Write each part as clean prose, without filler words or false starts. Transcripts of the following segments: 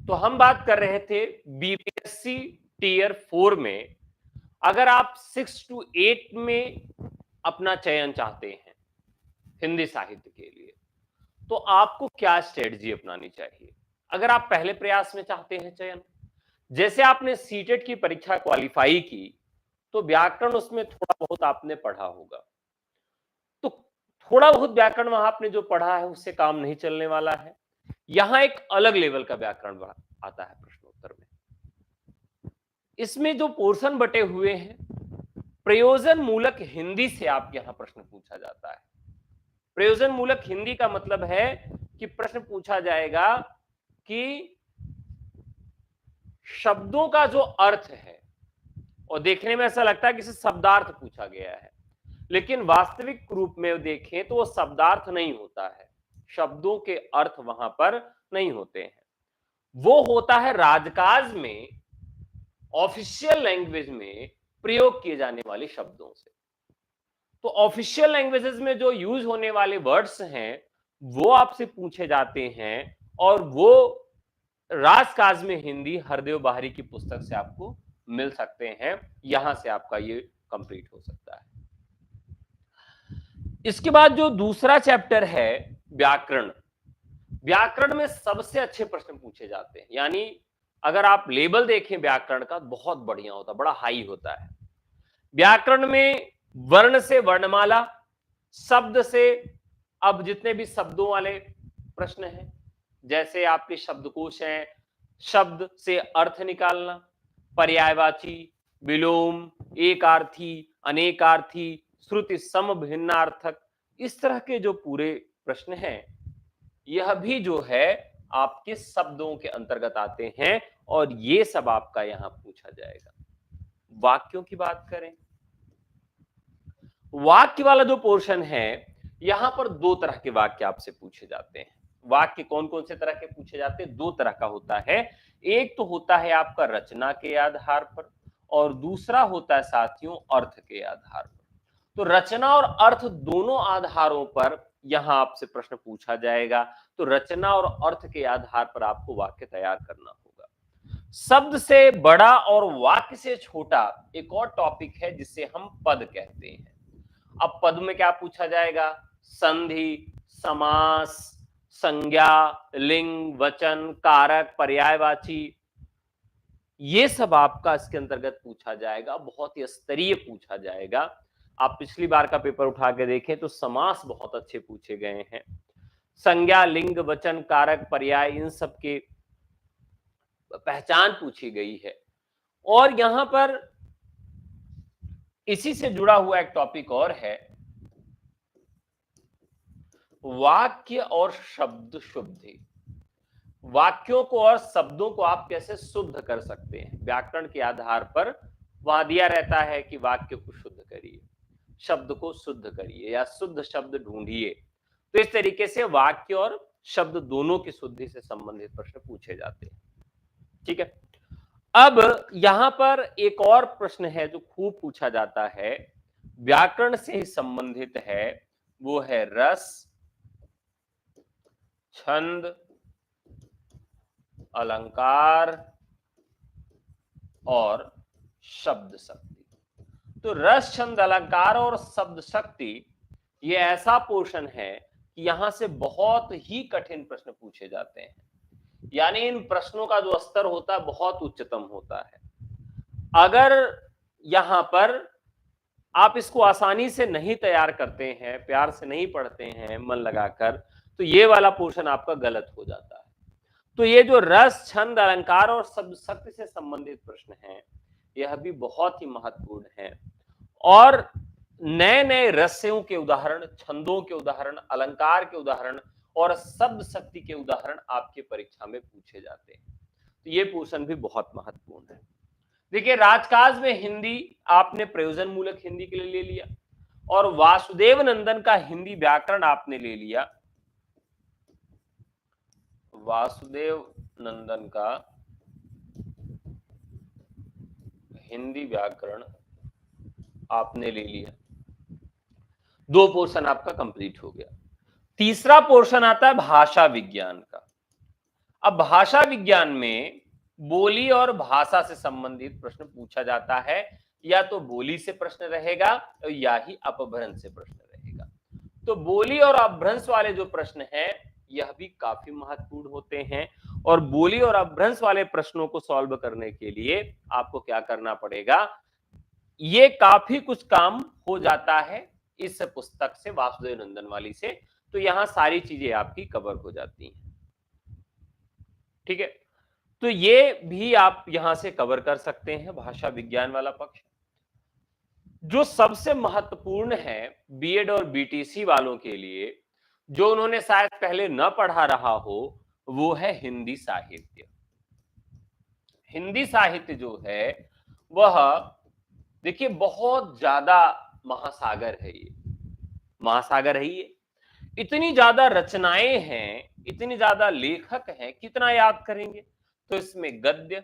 तो हम बात कर रहे थे बीपीएससी टीयर 4 में अगर आप 6 to 8 में अपना चयन चाहते हैं हिंदी साहित्य के लिए, तो आपको क्या स्ट्रेटजी अपनानी चाहिए। अगर आप पहले प्रयास में चाहते हैं चयन, जैसे आपने सीटेट की परीक्षा क्वालिफाई की, तो व्याकरण उसमें थोड़ा बहुत आपने पढ़ा होगा, तो थोड़ा बहुत व्याकरण वहां आपने जो पढ़ा है उससे काम नहीं चलने वाला है। यहां एक अलग लेवल का व्याकरण आता है प्रश्नोत्तर में। इसमें जो पोर्शन बटे हुए हैं, प्रयोजन मूलक हिंदी से आप यहां प्रश्न पूछा जाता है। प्रयोजन मूलक हिंदी का मतलब है कि प्रश्न पूछा जाएगा कि शब्दों का जो अर्थ है, और देखने में ऐसा लगता है कि इसे शब्दार्थ पूछा गया है, लेकिन वास्तविक रूप में देखें तो वो शब्दार्थ नहीं होता है, शब्दों के अर्थ वहां पर नहीं होते हैं। वो होता है राजकाज में, ऑफिशियल लैंग्वेज में प्रयोग किए जाने वाले शब्दों से। तो ऑफिशियल लैंग्वेजेस में जो यूज होने वाले वर्ड्स हैं वो आपसे पूछे जाते हैं, और वो राजकाज में हिंदी हरदेव बाहरी की पुस्तक से आपको मिल सकते हैं। यहां से आपका ये कंप्लीट हो सकता है। इसके बाद जो दूसरा चैप्टर है व्याकरण, व्याकरण में सबसे अच्छे प्रश्न पूछे जाते हैं। यानी अगर आप लेवल देखें व्याकरण का, बहुत बढ़िया होता है, बड़ा हाई होता है। व्याकरण में वर्ण से वर्णमाला, शब्द से अब जितने भी शब्दों वाले प्रश्न हैं, जैसे आपके शब्दकोश हैं, शब्द से अर्थ निकालना, पर्यायवाची, विलोम, एकार्थी, अनेकार्थी, श्रुति सम भिन्नार्थक, इस तरह के जो पूरे प्रश्न हैं, यह भी जो है आपके शब्दों के अंतर्गत आते हैं, और ये सब आपका यहां पूछा जाएगा। वाक्यों की बात करें, वाक्य वाला जो पोर्शन है, यहां पर दो तरह के वाक्य आपसे पूछे जाते हैं। वाक्य कौन कौन से तरह के पूछे जाते हैं? दो तरह का होता है। एक तो होता है आपका रचना के आधार पर, और दूसरा होता है साथियों अर्थ के आधार पर। तो रचना और अर्थ दोनों आधारों पर यहां आपसे प्रश्न पूछा जाएगा। तो रचना और अर्थ के आधार पर आपको वाक्य तैयार करना होगा। शब्द से बड़ा और वाक्य से छोटा एक और टॉपिक है जिसे हम पद कहते हैं। अब पद में क्या पूछा जाएगा? संधि, समास, संज्ञा, लिंग, वचन, कारक, पर्यायवाची, ये सब आपका इसके अंतर्गत पूछा जाएगा। बहुत ही स्तरीय पूछा जाएगा। आप पिछली बार का पेपर उठा के देखें तो समास बहुत अच्छे पूछे गए हैं। संज्ञा, लिंग, वचन, कारक, पर्याय, इन सब के पहचान पूछी गई है। और यहां पर इसी से जुड़ा हुआ एक टॉपिक और है, वाक्य और शब्द शुद्धि। वाक्यों को और शब्दों को आप कैसे शुद्ध कर सकते हैं? व्याकरण के आधार पर वहां दिया रहता है कि वाक्य को शुद्ध करिए, शब्द को शुद्ध करिए, या शुद्ध शब्द ढूंढिए। तो इस तरीके से वाक्य और शब्द दोनों की शुद्धि से संबंधित प्रश्न पूछे जाते हैं। ठीक है। अब यहां पर एक और प्रश्न है जो खूब पूछा जाता है, व्याकरण से ही संबंधित है, वो है रस, छंद, अलंकार और शब्द शक्ति। तो रस, छंद, अलंकार और शब्द शक्ति ये ऐसा पोर्शन है कि यहां से बहुत ही कठिन प्रश्न पूछे जाते हैं। यानी इन प्रश्नों का जो स्तर होता है बहुत उच्चतम होता है। अगर यहां पर आप इसको आसानी से नहीं तैयार करते हैं, प्यार से नहीं पढ़ते हैं मन लगाकर, तो ये वाला पोर्शन आपका गलत हो जाता है। तो ये जो रस, छंद, अलंकार और शब्द शक्ति से संबंधित प्रश्न हैं, यह भी बहुत ही महत्वपूर्ण है। और नए नए रस्यों के उदाहरण, छंदों के उदाहरण, अलंकार के उदाहरण और शब्द शक्ति के उदाहरण आपके परीक्षा में पूछे जाते हैं। तो ये पोर्शन भी बहुत महत्वपूर्ण है। देखिए, राजकाज में हिंदी आपने प्रयोजन मूलक हिंदी के लिए ले लिया, और वासुदेव नंदन का हिंदी व्याकरण आपने ले लिया। वासुदेव नंदन का हिंदी व्याकरण आपने ले लिया। दो पोर्शन आपका कंप्लीट हो गया। तीसरा पोर्शन आता है भाषा विज्ञान का। अब भाषा विज्ञान में बोली और भाषा से संबंधित प्रश्न पूछा जाता है, या तो बोली से प्रश्न रहेगा या ही अपभ्रंश से प्रश्न रहेगा। तो बोली और अपभ्रंश वाले जो प्रश्न हैं यह भी काफी महत्वपूर्ण होते हैं, और बोली और अपभ्रंश वाले प्रश्नों को सॉल्व करने के लिए आपको क्या करना पड़ेगा, ये काफी कुछ काम हो जाता है इस पुस्तक से, वासुदेव नंदन वाली से। तो यहां सारी चीजें आपकी कवर हो जाती हैं। ठीक है, तो ये भी आप यहां से कवर कर सकते हैं, भाषा विज्ञान वाला पक्ष। जो सबसे महत्वपूर्ण है बीएड और बीटीसी वालों के लिए, जो उन्होंने शायद पहले न पढ़ा रहा हो, वो है हिंदी साहित्य। हिंदी साहित्य जो है वह, देखिए, बहुत ज्यादा महासागर है। ये महासागर है। ये इतनी ज्यादा रचनाएं हैं, इतनी ज्यादा लेखक हैं, कितना याद करेंगे। तो इसमें गद्य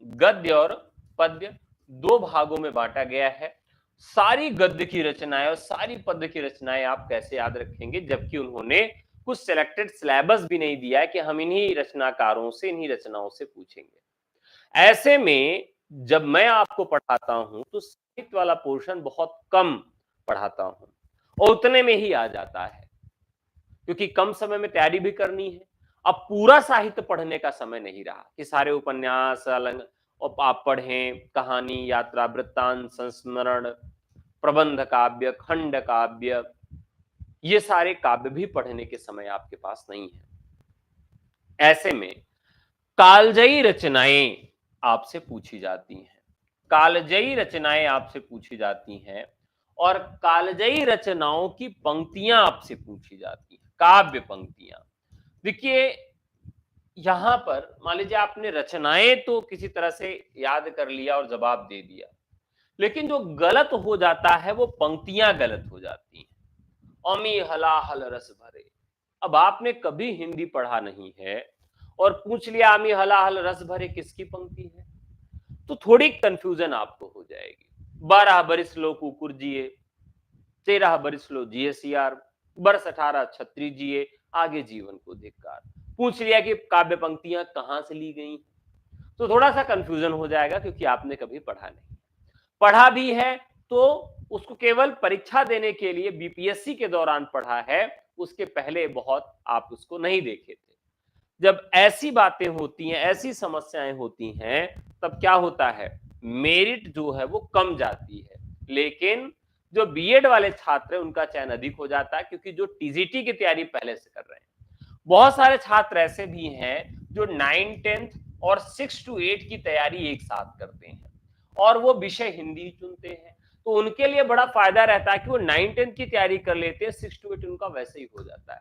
गद्य और पद्य दो भागों में बांटा गया है। सारी गद्य की रचनाएं और सारी पद्य की रचनाएं आप कैसे याद रखेंगे, जबकि उन्होंने कुछ सिलेक्टेड सिलेबस भी नहीं दिया है कि हम इन्हीं रचनाकारों से, इन्हीं रचनाओं से पूछेंगे। ऐसे में जब मैं आपको पढ़ाता हूं तो साहित्य वाला पोर्शन बहुत कम पढ़ाता हूं, और उतने में ही आ जाता है, क्योंकि कम समय में तैयारी भी करनी है। अब पूरा साहित्य पढ़ने का समय नहीं रहा कि सारे उपन्यास अलग और आप पढ़ें, कहानी, यात्रा, वृत्तांत, संस्मरण, प्रबंध काव्य, खंड काव्य, ये सारे काव्य भी पढ़ने के समय आपके पास नहीं है। ऐसे में कालजयी रचनाएं आपसे पूछी जाती हैं, कालजयी रचनाएं आपसे पूछी जाती हैं, और कालजयी रचनाओं की पंक्तियां आपसे पूछी जाती हैं, काव्य पंक्तियां। देखिए, यहां पर मान लीजिए आपने रचनाएं तो किसी तरह से याद कर लिया और जवाब दे दिया, लेकिन जो गलत हो जाता है वो पंक्तियां गलत हो जाती हैं। अमी हलाहल रस भरे। अब आपने कभी हिंदी पढ़ा नहीं है और पूछ लिया अमी हलाहल रस भरे किसकी पंक्ति है, तो थोड़ी कंफ्यूजन आपको हो जाएगी। 12 बरिस लो कुकुर जिए, 13 बरिस लो जिए सियार, बरस 18 छत्री जिए, आगे जीवन को धिक्कार। पूछ लिया कि काव्य पंक्तियां कहां से ली गई, तो थोड़ा सा कंफ्यूजन हो जाएगा, क्योंकि आपने कभी पढ़ा नहीं। पढ़ा भी है तो उसको केवल परीक्षा देने के लिए बीपीएससी के दौरान पढ़ा है, उसके पहले बहुत आप उसको नहीं देखे थे। जब ऐसी बातें होती हैं, ऐसी समस्याएं होती हैं, तब क्या होता है, मेरिट जो है वो कम जाती है। लेकिन जो बीएड वाले छात्र हैं उनका चयन अधिक हो जाता है, क्योंकि जो टीजीटी की तैयारी पहले से कर रहे हैं। बहुत सारे छात्र ऐसे भी हैं जो 9, 10 और 6 to 8 की तैयारी एक साथ करते हैं, और वो विषय हिंदी चुनते हैं। तो उनके लिए बड़ा फायदा रहता है कि वो 9, 10 की तैयारी कर लेते हैं, 6 to 8 उनका वैसे ही हो जाता है,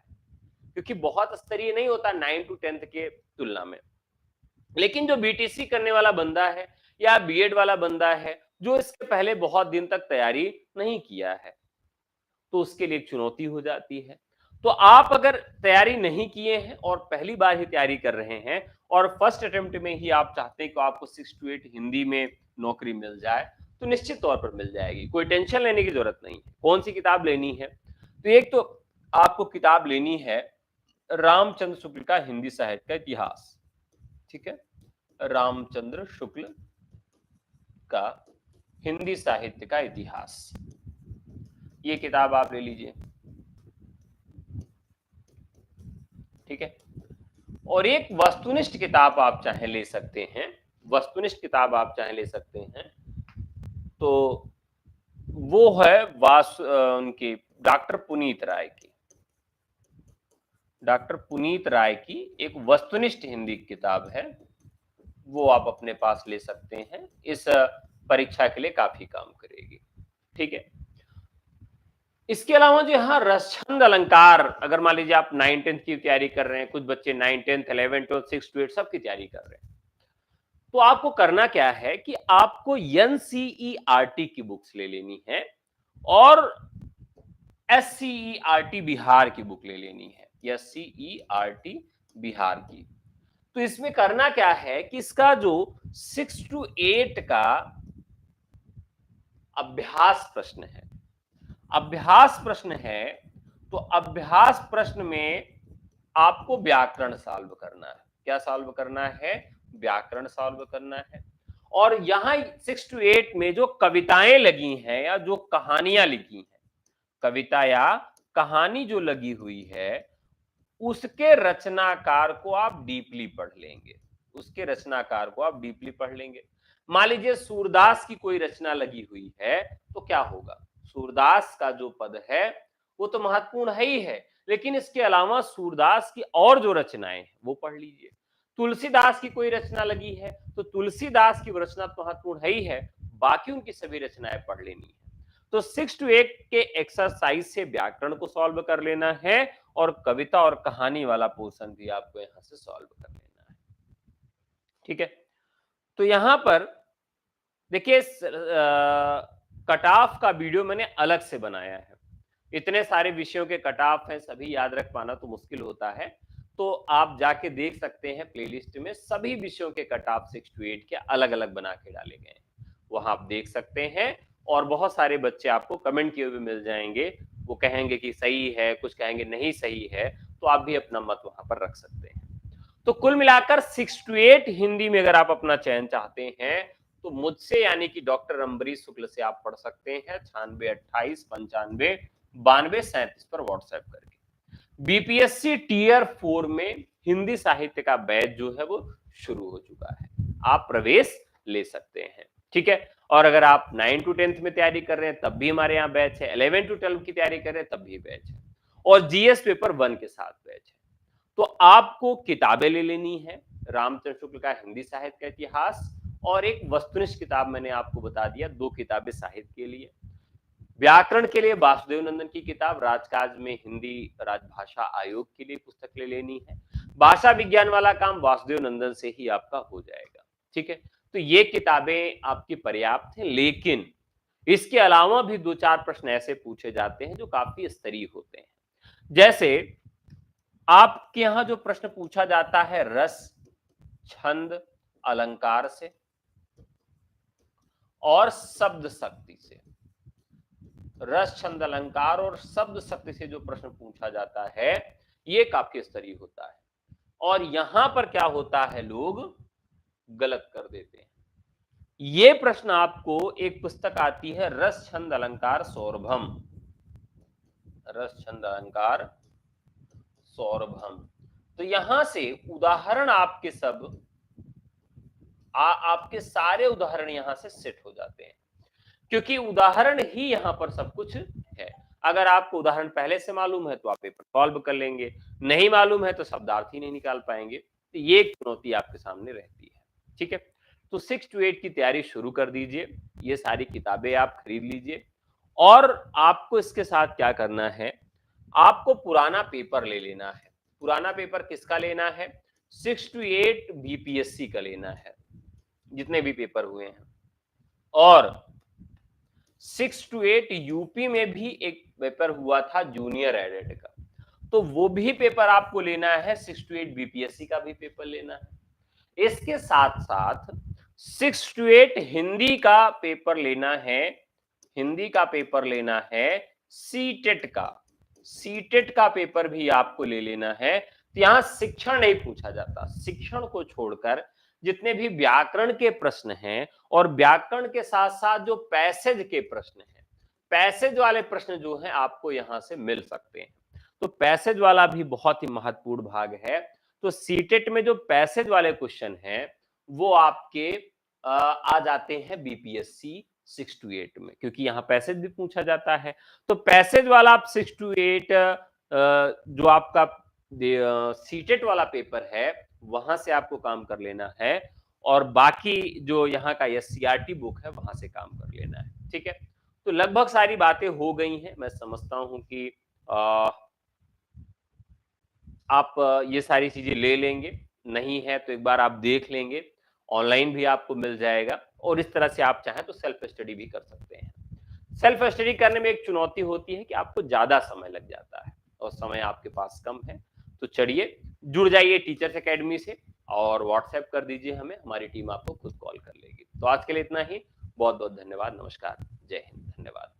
क्योंकि बहुत स्तरीय नहीं होता 9 to 10 के तुलना में। लेकिन जो बीटीसी करने वाला बंदा है या बीएड वाला बंदा है, जो इसके पहले बहुत दिन तक तैयारी नहीं किया है, तो उसके लिए एक चुनौती हो जाती है। तो आप अगर तैयारी नहीं किए हैं और पहली बार ही तैयारी कर रहे हैं, और फर्स्ट अटेम्प्ट में ही आप चाहते हैं कि आपको 6 to 8 हिंदी में नौकरी मिल जाए, तो निश्चित तौर पर मिल जाएगी, कोई टेंशन लेने की जरूरत नहीं है। कौन सी किताब लेनी है, तो एक तो आपको किताब लेनी है रामचंद्र शुक्ल का हिंदी साहित्य का इतिहास। ठीक है, रामचंद्र शुक्ल का हिंदी साहित्य का इतिहास, ये किताब आप ले लीजिए। ठीक है, और एक वस्तुनिष्ठ किताब आप चाहे ले सकते हैं, वस्तुनिष्ठ किताब आप चाहे ले सकते हैं, तो वो है उनकी डॉक्टर पुनीत राय की, डॉक्टर पुनीत राय की एक वस्तुनिष्ठ हिंदी किताब है, वो आप अपने पास ले सकते हैं, इस परीक्षा के लिए काफी काम करेगी। ठीक है, इसके अलावा जो यहाँ रसछंद अलंकार, अगर मान लीजिए आप 9, 10 की तैयारी कर रहे हैं, कुछ बच्चे 9, 10, 11, 12, 6 to 8 सबकी तैयारी कर रहे हैं, तो आपको करना क्या है कि आपको एनसीईआरटी की बुक्स ले लेनी है और एससीईआरटी बिहार की बुक ले लेनी है, एससीईआरटी बिहार की। तो इसमें करना क्या है कि इसका जो 6 to 8 का अभ्यास प्रश्न है, अभ्यास प्रश्न है, तो अभ्यास प्रश्न में आपको व्याकरण सॉल्व करना है। क्या सॉल्व करना है? व्याकरण सॉल्व करना है। और यहां 6 to 8 में जो कविताएं लगी हैं या जो कहानियां लिखी हैं, कविता या कहानी जो लगी हुई है, उसके रचनाकार को आप डीपली पढ़ लेंगे। उसके रचनाकार को आप डीपली पढ़ लेंगे। मान लीजिए सूरदास की कोई रचना लगी हुई है, तो क्या होगा? सूरदास का जो पद है वो तो महत्वपूर्ण है ही है, लेकिन इसके अलावा सूरदास की और जो रचनाएं हैं वो पढ़ लीजिए। तुलसीदास की कोई रचना लगी है तो तुलसीदास की रचना तो महत्वपूर्ण है ही है, बाकी उनकी सभी रचनाएं पढ़ लेनी है। तो 6 to 8 के एक्सरसाइज से व्याकरण को सॉल्व कर लेना है और कविता और कहानी वाला पोर्शन भी आपको यहां से सॉल्व कर लेना है। ठीक है, तो यहां पर देखिए कट ऑफ का वीडियो मैंने अलग से बनाया है। इतने सारे विषयों के कट ऑफ हैं, सभी याद रख पाना तो मुश्किल होता है, तो आप जाके देख सकते हैं प्लेलिस्ट में सभी विषयों के कट ऑफ 6 to 8 के अलग अलग बना के डाले गए हैं, वहां आप देख सकते हैं। और बहुत सारे बच्चे आपको कमेंट किए हुए मिल जाएंगे, वो कहेंगे कि सही है, कुछ कहेंगे नहीं सही है, तो आप भी अपना मत वहां पर रख सकते हैं। तो कुल मिलाकर 6 to 8 हिंदी में अगर आप अपना चयन चाहते हैं तो मुझसे यानी कि डॉक्टर अम्बरीश शुक्ल से आप पढ़ सकते हैं 9628959237 पर व्हाट्सएप करके। बीपीएससी टीयर 4 में हिंदी साहित्य का बैच जो है वो शुरू हो चुका है, आप प्रवेश ले सकते हैं। ठीक है, और अगर आप 9 to 10th में तैयारी कर रहे हैं तब भी हमारे यहाँ बैच है, 11 to 12 की तैयारी कर रहे हैं तब भी बैच है, और जीएस पेपर 1 के साथ बैच है। तो आपको किताबें ले लेनी है, रामचंद्र शुक्ल का हिंदी साहित्य का इतिहास और एक वस्तुनिष्ठ किताब मैंने आपको बता दिया, 2 किताबें साहित्य के लिए। व्याकरण के लिए वासुदेव नंदन की किताब राजकाज में हिंदी राजभाषा आयोग के लिए पुस्तक ले लेनी है। भाषा विज्ञान वाला काम वासुदेव नंदन से ही आपका हो जाएगा। ठीक है, तो ये किताबें आपकी पर्याप्त हैं, लेकिन इसके अलावा भी 2-4 प्रश्न ऐसे पूछे जाते हैं जो काफी स्तरीय होते हैं। जैसे आपके यहां जो प्रश्न पूछा जाता है रस, छंद, अलंकार से और शब्द शक्ति से, रस, छंद, अलंकार और शब्द शक्ति से जो प्रश्न पूछा जाता है ये काफी स्तरीय होता है, और यहां पर क्या होता है, लोग गलत कर देते हैं। ये प्रश्न आपको एक पुस्तक आती है रस, छंद, अलंकार, सौरभम, रस, छंद, अलंकार, सौरभम। तो यहां से उदाहरण आपके सब आपके सारे उदाहरण यहां से सेट हो जाते हैं, क्योंकि उदाहरण ही यहां पर सब कुछ है। अगर आपको उदाहरण पहले से मालूम है तो आप पेपर सॉल्व कर लेंगे, नहीं मालूम है तो शब्दार्थ ही नहीं निकाल पाएंगे, तो ये एक चुनौती आपके सामने रहती है। ठीक है, तो 6 to 8 की तैयारी शुरू कर दीजिए, ये सारी किताबें आप खरीद लीजिए, और आपको इसके साथ क्या करना है, आपको पुराना पेपर ले लेना है। पुराना पेपर किसका लेना है? 6 to 8 बीपीएससी का लेना है, जितने भी पेपर हुए हैं, और 6 to 8 यूपी में भी एक पेपर हुआ था जूनियर एडेड का, तो वो भी पेपर आपको लेना है। 6 to 8 बीपीएससी का भी पेपर लेना है। इसके साथ साथ 6 to 8 हिंदी का पेपर लेना है, हिंदी का पेपर लेना है, सीटेट का, सीटेट का पेपर भी आपको ले लेना है। तो यहां शिक्षण नहीं पूछा जाता, शिक्षण को छोड़कर जितने भी व्याकरण के प्रश्न हैं और व्याकरण के साथ साथ जो पैसेज के प्रश्न हैं, पैसेज वाले प्रश्न जो हैं आपको यहां से मिल सकते हैं। तो पैसेज वाला भी बहुत ही महत्वपूर्ण भाग है। तो सीटेट में जो पैसेज वाले क्वेश्चन हैं वो आपके आ जाते हैं बीपीएससी 6 to 8 में, क्योंकि यहां पैसेज भी पूछा जाता है। तो पैसेज वाला आप 6 to 8 जो आपका सीटेट वाला पेपर है वहां से आपको काम कर लेना है, और बाकी जो यहाँ का एससीईआरटी बुक है वहां से काम कर लेना है। ठीक है, तो लगभग सारी बातें हो गई हैं। मैं समझता हूं कि आप ये सारी चीजें ले लेंगे, नहीं है तो एक बार आप देख लेंगे, ऑनलाइन भी आपको मिल जाएगा, और इस तरह से आप चाहें तो सेल्फ स्टडी भी कर सकते हैं। सेल्फ स्टडी करने में एक चुनौती होती है कि आपको ज्यादा समय लग जाता है और समय आपके पास कम है। तो चलिए जुड़ जाइए टीचर्स एकेडमी से और व्हाट्सएप कर दीजिए हमें, हमारी टीम आपको खुद कॉल कर लेगी। तो आज के लिए इतना ही, बहुत बहुत धन्यवाद, नमस्कार, जय हिंद, धन्यवाद।